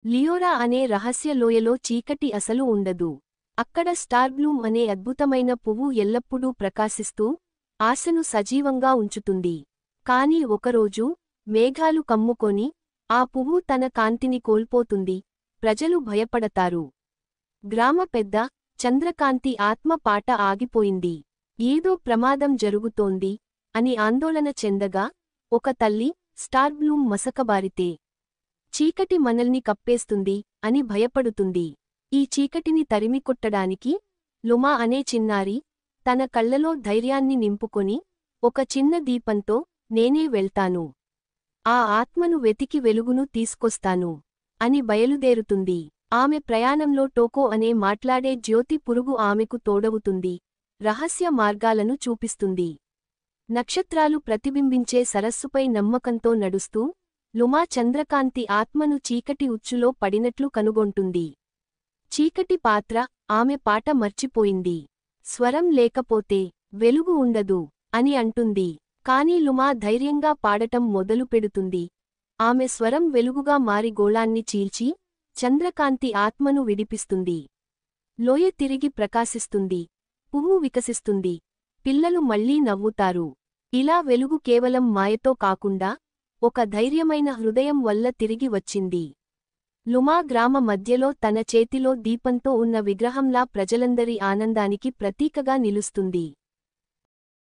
Leora అనే రహస్య లోయలో చీకటి అసలు ఉండదు. అక్కడ స్టార్బ్లూమ్ అనే అద్భుతమైన పువ్వు ఎల్లప్పుడూ ప్రకాశిస్తూ ఆశను సజీవంగా ఉంచుతుంది. కాని ఒకరోజు మేఘాలు కమ్ముకొని ఆ పువ్వు తన కాంతిని కోల్పోతుంది. ప్రజలు భయపడతారు. గ్రామ పెద్ద చంద్రకాంతి ఆత్మ పాట ఆగిపోయింది. ఏదో ప్రమాదం జరుగుతోంది అని ఆందోళన చెందగా ఒక తల్లి స్టార్బ్లూమ్ మసకబారితే చీకటి మనల్ని కప్పేస్తుంది అని భయపడుతుంది. ఈ చీకటిని తరిమికొట్టడానికి లుమా అనే చిన్నారి తన కళ్లలో ధైర్యాన్ని నింపుకొని ఒక చిన్న దీపంతో నేనే వెళ్తాను, ఆ ఆత్మను వెతికి వెలుగును తీసుకొస్తాను అని బయలుదేరుతుంది. ఆమె ప్రయాణంలో టోకో అనే మాట్లాడే జ్యోతి పురుగు ఆమెకు తోడవుతుంది, రహస్య మార్గాలను చూపిస్తుంది. నక్షత్రాలు ప్రతిబింబించే సరస్సుపై నమ్మకంతో నడుస్తూ లుమా చంద్రకాంతి ఆత్మను చీకటి ఉచ్చులో పడినట్లు కనుగొంటుంది. చీకటి పాత్ర ఆమె పాట మర్చిపోయింది. స్వరం లేకపోతే వెలుగు ఉండదు అని అంటుంది. కాని లుమా ధైర్యంగా పాడటం మొదలుపెడుతుంది. ఆమె స్వరం వెలుగుగా మారి గోళాన్ని చీల్చి చంద్రకాంతి ఆత్మను విడిపిస్తుంది. లోయ తిరిగి ప్రకాశిస్తుంది. పువ్వు వికసిస్తుంది. పిల్లలు మళ్లీ నవ్వుతారు. ఇలా వెలుగు కేవలం మాయతో కాకుండా ఒక ధైర్యమైన హృదయం వల్ల తిరిగి వచ్చింది. లుమా గ్రామ మధ్యలో తన చేతిలో దీపంతో ఉన్న విగ్రహంలా ప్రజలందరి ఆనందానికి ప్రతీకగా నిలుస్తుంది.